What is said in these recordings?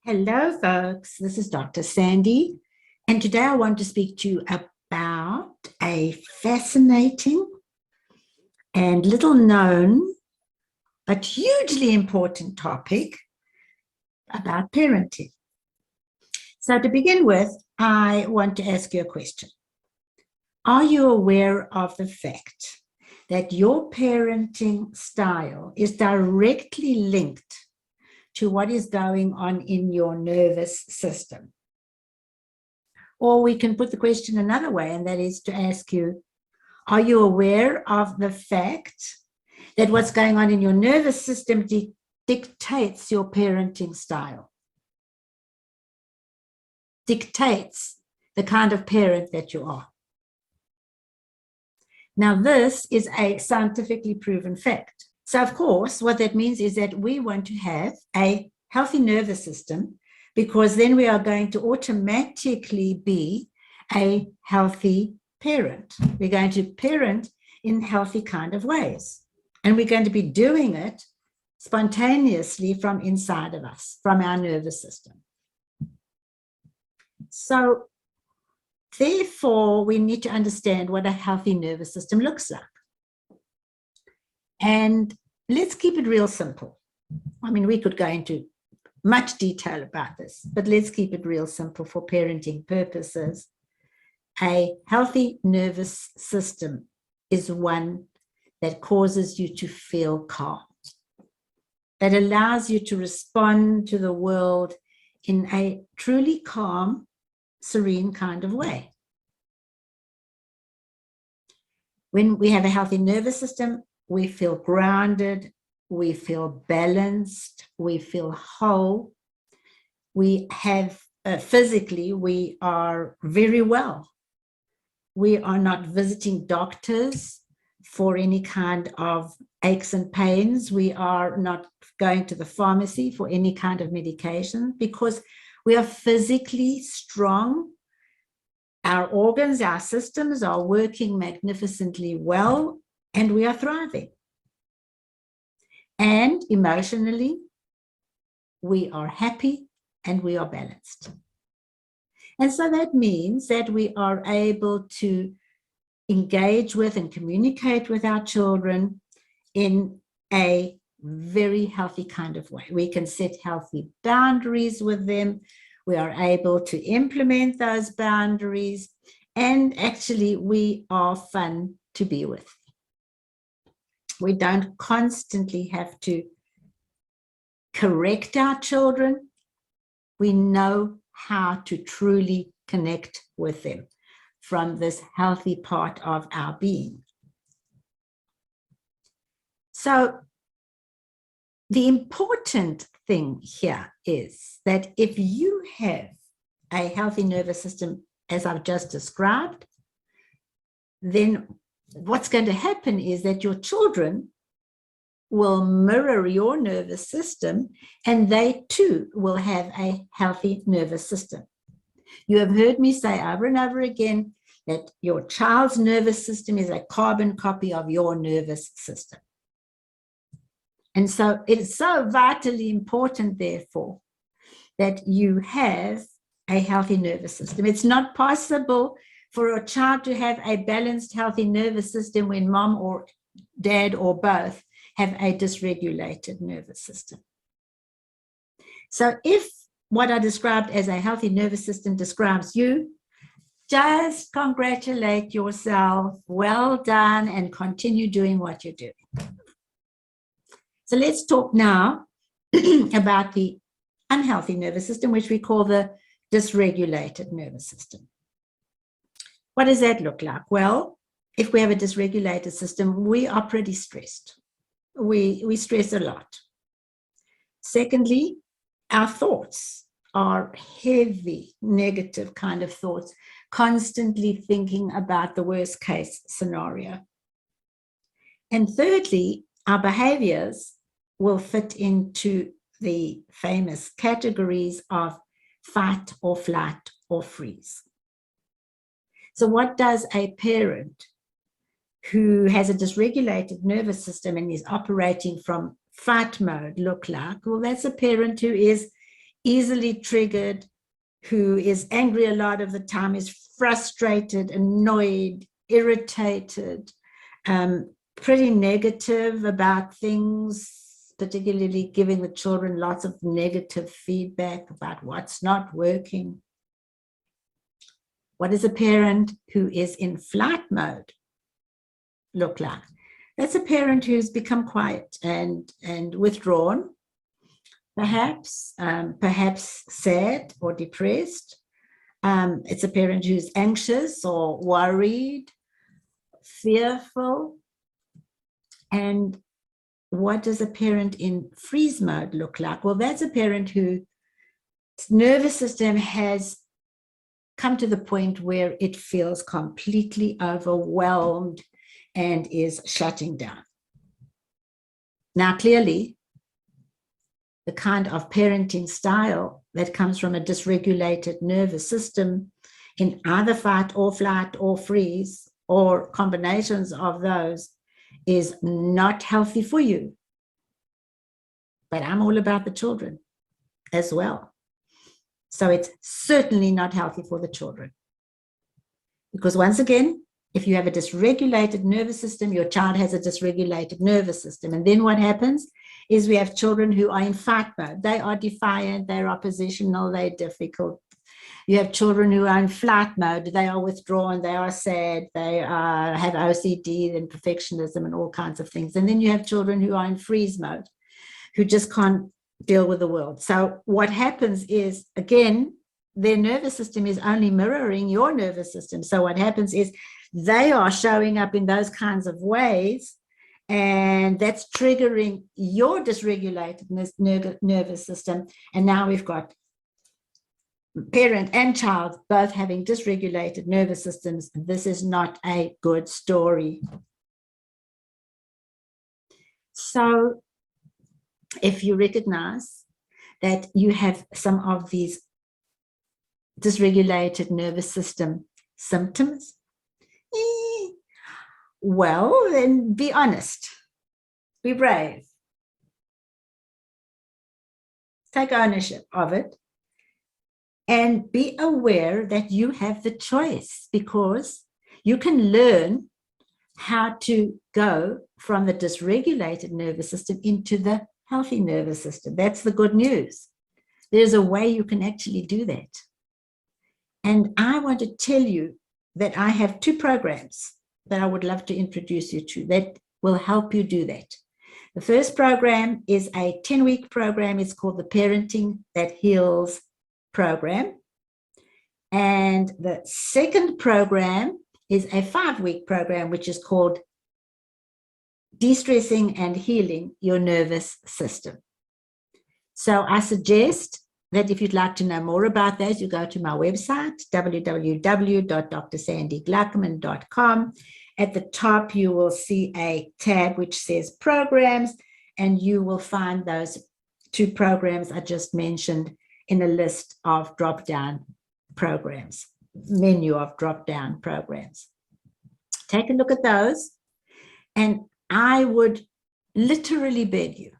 Hello, folks. This is Dr. Sandy, and today I want to speak to you about a fascinating and little known but hugely important topic about parenting. So to begin with, I want to ask you a question. Are you aware of the fact that your parenting style is directly linked to what is going on in your nervous system? Or we can put the question another way, and that is to ask you, are you aware of the fact that what's going on in your nervous system dictates your parenting style? Dictates the kind of parent that you are. Now, this is a scientifically proven fact. So, of course, what that means is that we want to have a healthy nervous system, because then we are going to automatically be a healthy parent. We're going to parent in healthy kind of ways. And we're going to be doing it spontaneously from inside of us, from our nervous system. So, therefore, we need to understand what a healthy nervous system looks like. And let's keep it real simple. I mean, we could go into much detail about this, but let's keep it real simple for parenting purposes. A healthy nervous system is one that causes you to feel calm, that allows you to respond to the world in a truly calm, serene kind of way. When we have a healthy nervous system, we feel grounded, we feel balanced, we feel whole. We have, physically, we are very well. We are not visiting doctors for any kind of aches and pains. We are not going to the pharmacy for any kind of medication, because we are physically strong. Our organs, our systems are working magnificently well, and we are thriving. And emotionally, we are happy and we are balanced. And so that means that we are able to engage with and communicate with our children in a very healthy kind of way. We can set healthy boundaries with them. We are able to implement those boundaries, and actually we are fun to be with. We don't constantly have to correct our children. We know how to truly connect with them from this healthy part of our being. So the important thing here is that if you have a healthy nervous system, as I've just described, then what's going to happen is that your children will mirror your nervous system, and they too will have a healthy nervous system. You have heard me say over and over again that your child's nervous system is a carbon copy of your nervous system. And so it is so vitally important, therefore, that you have a healthy nervous system. It's not possible for a child to have a balanced, healthy nervous system when mom or dad or both have a dysregulated nervous system. So if what I described as a healthy nervous system describes you, just congratulate yourself. Well done, and continue doing what you're doing. So let's talk now about the unhealthy nervous system, which we call the dysregulated nervous system. What does that look like? Well, if we have a dysregulated system, we are pretty stressed. We stress a lot. Secondly, our thoughts are heavy, negative kind of thoughts, constantly thinking about the worst case scenario. And thirdly, our behaviors will fit into the famous categories of fight or flight or freeze. So what does a parent who has a dysregulated nervous system and is operating from fight mode look like? Well, that's a parent who is easily triggered, who is angry a lot of the time, is frustrated, annoyed, irritated, pretty negative about things, particularly giving the children lots of negative feedback about what's not working. What does a parent who is in flight mode look like? That's a parent who's become quiet and withdrawn, perhaps sad or depressed. It's a parent who's anxious or worried, fearful. And what does a parent in freeze mode look like? Well, that's a parent whose nervous system has come to the point where it feels completely overwhelmed and is shutting down. Now, clearly, the kind of parenting style that comes from a dysregulated nervous system in either fight or flight or freeze or combinations of those is not healthy for you. But I'm all about the children as well. So it's certainly not healthy for the children. Because once again, if you have a dysregulated nervous system, your child has a dysregulated nervous system. And then what happens is we have children who are in fight mode. They are defiant, they're oppositional, they're difficult. You have children who are in flight mode. They are withdrawn, they are sad, they have OCD and perfectionism and all kinds of things. And then you have children who are in freeze mode, who just can't deal with the world. So what happens is, again, their nervous system is only mirroring your nervous system. So what happens is they are showing up in those kinds of ways, and that's triggering your dysregulated nervous system. And now we've got parent and child both having dysregulated nervous systems. This is not a good story. So if you recognize that you have some of these dysregulated nervous system symptoms, well, then be honest, be brave, take ownership of it, and be aware that you have the choice, because you can learn how to go from the dysregulated nervous system into the healthy nervous system. That's the good news. There's a way you can actually do that. And I want to tell you that I have 2 programs that I would love to introduce you to that will help you do that. The first program is a 10-week program. It's called the Parenting That Heals program. And the second program is a 5-week program, which is called De-stressing and Healing Your Nervous System. So I suggest that if you'd like to know more about those, you go to my website, www.drsandygluckman.com. At the top, you will see a tab which says programs, and you will find those 2 programs I just mentioned in a list of drop-down programs, menu of drop-down programs. Take a look at those, and I would literally beg you,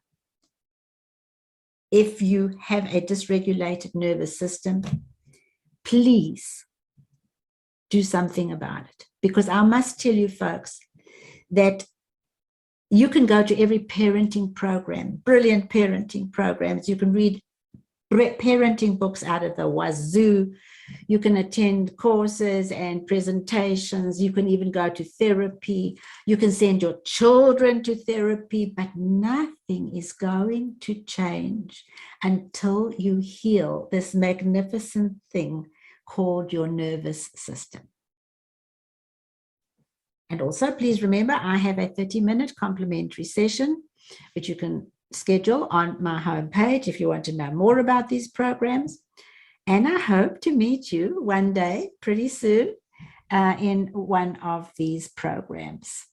if you have a dysregulated nervous system, please do something about it. Because I must tell you, folks, that you can go to every parenting program, brilliant parenting programs. You can read parenting books out of the wazoo. You can attend courses and presentations. You can even go to therapy. You can send your children to therapy, but nothing is going to change until you heal this magnificent thing called your nervous system. And also, please remember, I have a 30-minute complimentary session, which you can schedule on my homepage if you want to know more about these programs. And I hope to meet you one day, pretty soon, in one of these programs.